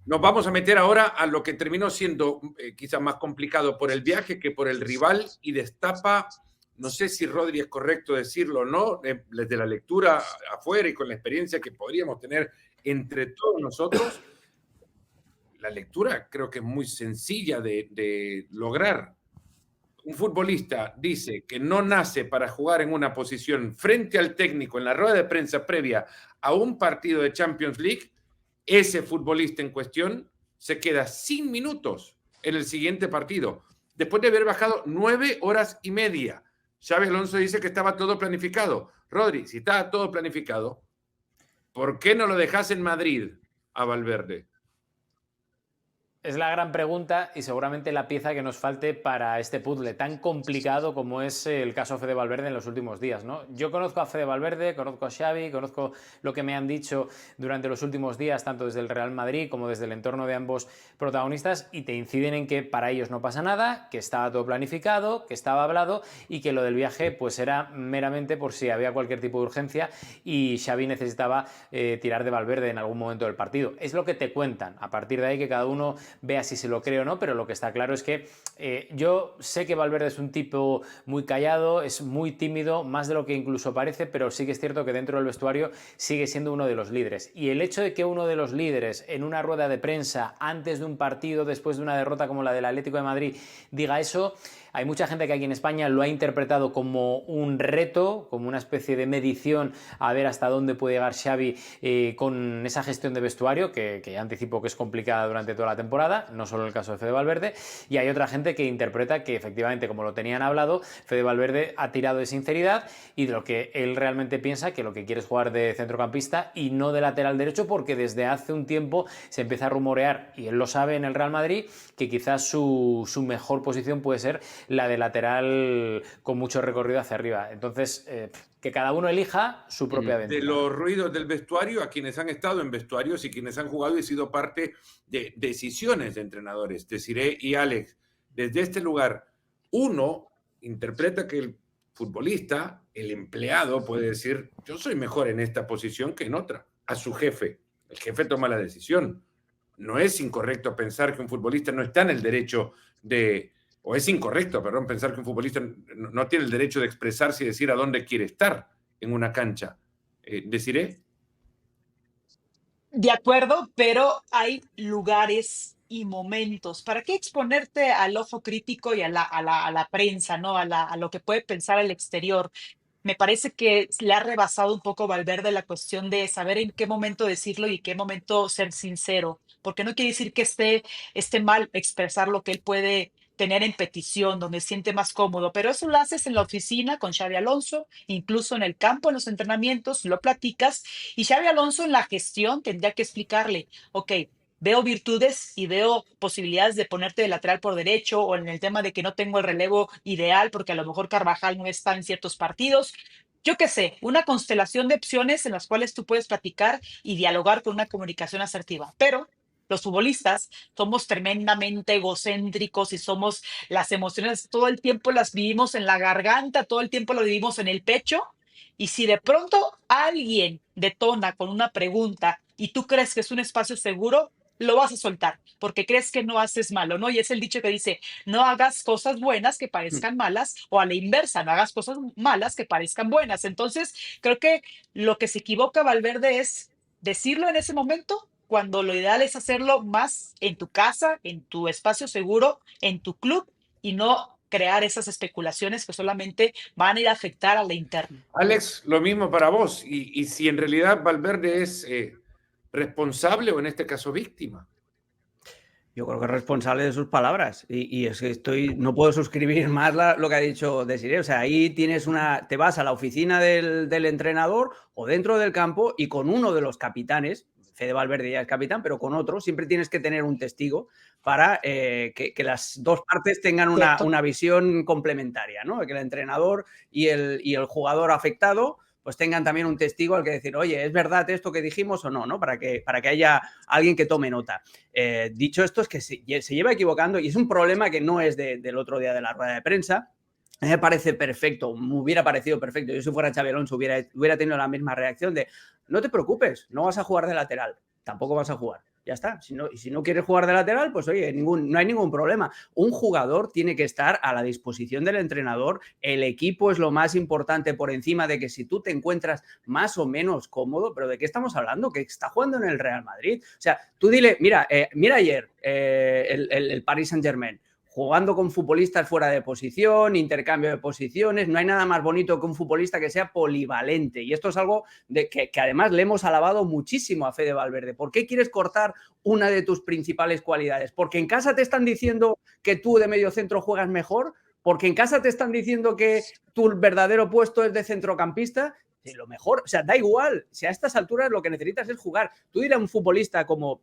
Nos vamos a meter ahora a lo que terminó siendo quizás más complicado por el viaje que por el rival y destapa, no sé si Rodri es correcto decirlo o no, desde la lectura afuera y con la experiencia que podríamos tener entre todos nosotros, la lectura creo que es muy sencilla de lograr. Un futbolista dice que no nace para jugar en una posición frente al técnico en la rueda de prensa previa a un partido de Champions League, ese futbolista en cuestión se queda sin minutos en el siguiente partido, después de haber bajado 9 horas y media. Xabi Alonso dice que estaba todo planificado. Rodri, si estaba todo planificado, ¿por qué no lo dejas en Madrid a Valverde? Es la gran pregunta y seguramente la pieza que nos falte para este puzzle tan complicado como es el caso Fede Valverde en los últimos días, ¿no? Yo conozco a Fede Valverde, conozco a Xavi, conozco lo que me han dicho durante los últimos días, tanto desde el Real Madrid como desde el entorno de ambos protagonistas, y te inciden en que para ellos no pasa nada, que estaba todo planificado, que estaba hablado y que lo del viaje pues era meramente por si había cualquier tipo de urgencia y Xavi necesitaba tirar de Valverde en algún momento del partido. Es lo que te cuentan. A partir de ahí que cada uno vea si se lo cree o no, pero lo que está claro es que yo sé que Valverde es un tipo muy callado, es muy tímido, más de lo que incluso parece, pero sí que es cierto que dentro del vestuario sigue siendo uno de los líderes. Y el hecho de que uno de los líderes en una rueda de prensa, antes de un partido, después de una derrota como la del Atlético de Madrid, diga eso, hay mucha gente que aquí en España lo ha interpretado como un reto, como una especie de medición a ver hasta dónde puede llegar Xavi con esa gestión de vestuario, que ya anticipo que es complicada durante toda la temporada, no solo el caso de Fede Valverde, y hay otra gente que interpreta que efectivamente, como lo tenían hablado, Fede Valverde ha tirado de sinceridad y de lo que él realmente piensa, que lo que quiere es jugar de centrocampista y no de lateral derecho, porque desde hace un tiempo se empieza a rumorear, y él lo sabe en el Real Madrid, que quizás su mejor posición puede ser la de lateral con mucho recorrido hacia arriba. Entonces, que cada uno elija su propia De aventura, ¿no? los ruidos del vestuario a quienes han estado en vestuarios y quienes han jugado y sido parte de decisiones de entrenadores. Desiree y Alex, desde este lugar, uno interpreta que el futbolista, el empleado, puede decir, yo soy mejor en esta posición que en otra, a su jefe. El jefe toma la decisión. No es incorrecto pensar que un futbolista no está en el derecho de, o es incorrecto, perdón, pensar que un futbolista no tiene el derecho de expresarse y decir a dónde quiere estar en una cancha. ¿Deciré? De acuerdo, pero hay lugares y momentos. ¿Para qué exponerte al ojo crítico y a la prensa, ¿no? A lo que puede pensar el exterior? Me parece que le ha rebasado un poco Valverde la cuestión de saber en qué momento decirlo y en qué momento ser sincero, porque no quiere decir que esté mal expresar lo que él puede tener en petición, donde se siente más cómodo, pero eso lo haces en la oficina con Xavi Alonso, incluso en el campo, en los entrenamientos, lo platicas, y Xavi Alonso en la gestión tendría que explicarle, ok, veo virtudes y veo posibilidades de ponerte de lateral por derecho o en el tema de que no tengo el relevo ideal porque a lo mejor Carvajal no está en ciertos partidos. Yo qué sé, una constelación de opciones en las cuales tú puedes platicar y dialogar con una comunicación asertiva. Pero los futbolistas somos tremendamente egocéntricos y somos las emociones, todo el tiempo las vivimos en la garganta, todo el tiempo lo vivimos en el pecho. Y si de pronto alguien detona con una pregunta y tú crees que es un espacio seguro, lo vas a soltar porque crees que no haces malo, ¿no? Y es el dicho que dice, no hagas cosas buenas que parezcan malas o a la inversa, no hagas cosas malas que parezcan buenas. Entonces, creo que lo que se equivoca Valverde es decirlo en ese momento, cuando lo ideal es hacerlo más en tu casa, en tu espacio seguro, en tu club y no crear esas especulaciones que solamente van a ir a afectar a la interna. Alex, lo mismo para vos. Y si en realidad Valverde es responsable o en este caso víctima. Yo creo que es responsable de sus palabras y es que no puedo suscribir más lo que ha dicho Desiree. O sea, ahí te vas a la oficina del entrenador o dentro del campo y con uno de los capitanes, Fede Valverde ya es capitán, pero con otro siempre tienes que tener un testigo para que las dos partes tengan ¿Cierto? una visión complementaria, ¿no? Que el entrenador y el jugador afectado pues tengan también un testigo al que decir, oye, ¿es verdad esto que dijimos o no? ¿No? Para que haya alguien que tome nota. Dicho esto, es que se lleva equivocando y es un problema que no es del otro día de la rueda de prensa. A mí me parece perfecto, me hubiera parecido perfecto. Yo si fuera Xabi Alonso hubiera tenido la misma reacción de no te preocupes, no vas a jugar de lateral, tampoco vas a jugar. Ya está. Y si no quieres jugar de lateral, pues oye, no hay ningún problema. Un jugador tiene que estar a la disposición del entrenador. El equipo es lo más importante por encima de que si tú te encuentras más o menos cómodo, pero ¿de qué estamos hablando? Que está jugando en el Real Madrid. O sea, tú dile, mira ayer el Paris Saint-Germain, jugando con futbolistas fuera de posición, intercambio de posiciones. No hay nada más bonito que un futbolista que sea polivalente. Y esto es algo que además le hemos alabado muchísimo a Fede Valverde. ¿Por qué quieres cortar una de tus principales cualidades? ¿Porque en casa te están diciendo que tú de mediocentro juegas mejor? ¿Porque en casa te están diciendo que tu verdadero puesto es de centrocampista? Lo mejor, o sea, da igual. Si a estas alturas lo que necesitas es jugar. Tú dile a un futbolista como...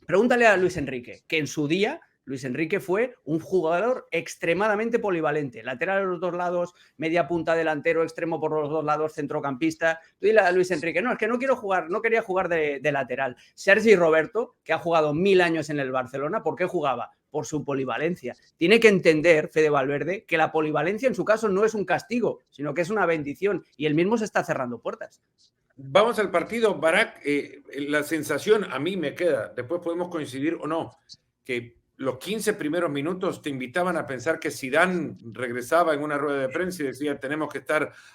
Pregúntale a Luis Enrique, que en su día... Luis Enrique fue un jugador extremadamente polivalente. Lateral a los dos lados, media punta delantero, extremo por los dos lados, centrocampista. Tú dile a Luis Enrique, no, es que no quería jugar de lateral. Sergi Roberto, que ha jugado 1000 años en el Barcelona, ¿por qué jugaba? Por su polivalencia. Tiene que entender, Fede Valverde, que la polivalencia en su caso no es un castigo, sino que es una bendición. Y él mismo se está cerrando puertas. Vamos al partido, Barak. La sensación a mí me queda, después podemos coincidir o no, que los 15 primeros minutos te invitaban a pensar que Zidane regresaba en una rueda de prensa y decía tenemos que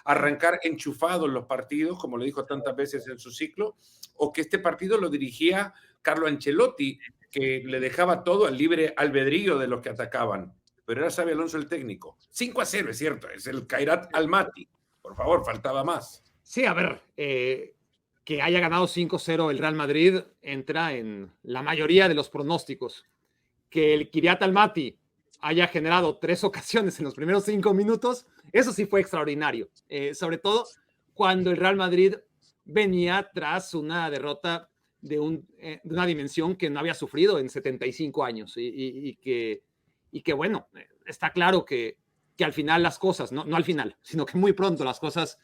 arrancar enchufados los partidos, como lo dijo tantas veces en su ciclo, o que este partido lo dirigía Carlo Ancelotti, que le dejaba todo al libre albedrío de los que atacaban. Pero era Xabi Alonso el técnico. 5-0, es cierto, es el Khairat Almaty. Por favor, faltaba más. Sí, a ver, que haya ganado 5-0 el Real Madrid entra en la mayoría de los pronósticos. Que el Khairat Almaty haya generado 3 ocasiones en los primeros 5 minutos, eso sí fue extraordinario. Sobre todo cuando el Real Madrid venía tras una derrota de una dimensión que no había sufrido en 75 años. Y que bueno, está claro que al final las cosas, no al final, sino que muy pronto las cosas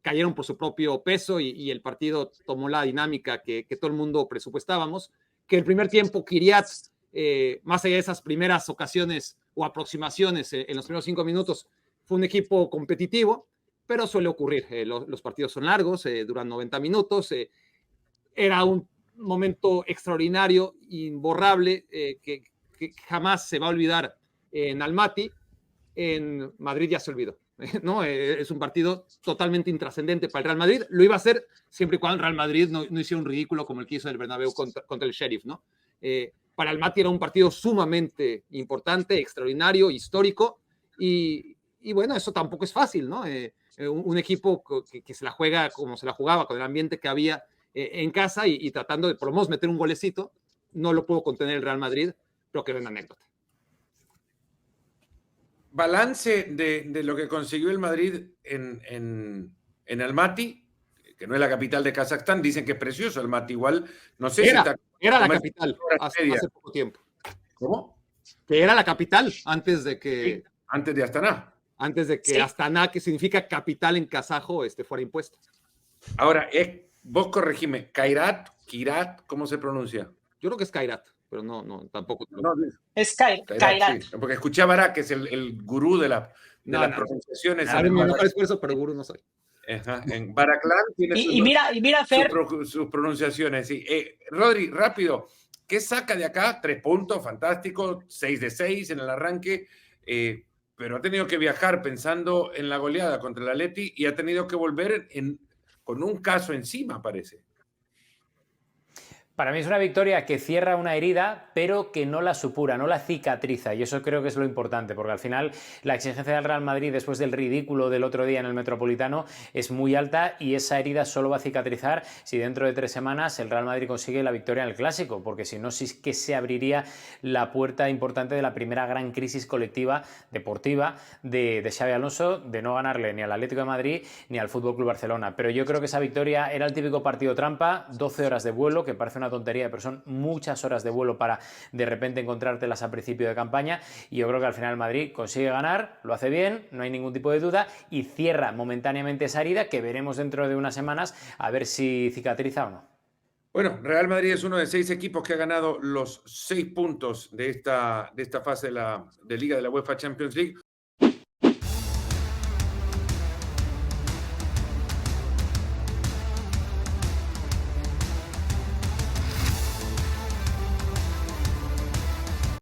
cayeron por su propio peso y el partido tomó la dinámica que todo el mundo presupuestábamos. Que el primer tiempo Khairat, más allá de esas primeras ocasiones o aproximaciones en los primeros 5 minutos, fue un equipo competitivo, pero suele ocurrir. Los partidos son largos, duran 90 minutos. Era un momento extraordinario, imborrable, que jamás se va a olvidar en Almaty. En Madrid ya se olvidó. ¿No? Es un partido totalmente intrascendente para el Real Madrid. Lo iba a hacer siempre y cuando el Real Madrid no hiciera un ridículo como el que hizo el Bernabéu contra el Sheriff, ¿no? Para el Almaty era un partido sumamente importante, extraordinario, histórico, y bueno, eso tampoco es fácil, ¿no? Un equipo que se la juega como se la jugaba, con el ambiente que había en casa y tratando de por lo menos meter un golecito, no lo pudo contener el Real Madrid, pero quedó en anécdota. Balance de lo que consiguió el Madrid en Almaty, que no es la capital de Kazajstán. Dicen que es precioso Almaty, igual, no sé era la capital hace poco tiempo. ¿Cómo? Que era la capital antes de que... Sí, antes de Astana. Antes de que sí. Astana, que significa capital en kazajo, fuera impuesto. Ahora, vos corregime, Khairat, ¿cómo se pronuncia? Yo creo que es Khairat, pero no, tampoco. No, es Khairat. Sí, porque escuché a Barak, que es el gurú de las pronunciaciones. A ver, mi mejor esfuerzo, pero gurú no soy. Ajá. En Baraklan tiene mira, Fer, sus pronunciaciones. Sí. Rodri, rápido, ¿qué saca de acá? 3 puntos, fantástico, 6 de 6 en el arranque, pero ha tenido que viajar pensando en la goleada contra el Atleti y ha tenido que volver con un caso encima, parece. Para mí es una victoria que cierra una herida, pero que no la supura, no la cicatriza. Y eso creo que es lo importante, porque al final la exigencia del Real Madrid después del ridículo del otro día en el Metropolitano es muy alta y esa herida solo va a cicatrizar si dentro de 3 semanas el Real Madrid consigue la victoria en el Clásico, porque si no, sí es que se abriría la puerta importante de la primera gran crisis colectiva deportiva de Xabi Alonso, de no ganarle ni al Atlético de Madrid ni al FC Barcelona. Pero yo creo que esa victoria era el típico partido trampa, 12 horas de vuelo, que parece una tontería, pero son muchas horas de vuelo para de repente encontrártelas a principio de campaña, y yo creo que al final el Madrid consigue ganar, lo hace bien, no hay ningún tipo de duda, y cierra momentáneamente esa herida que veremos dentro de unas semanas a ver si cicatriza o no. Bueno, Real Madrid es uno de 6 equipos que ha ganado los 6 puntos de esta fase de Liga de la UEFA Champions League.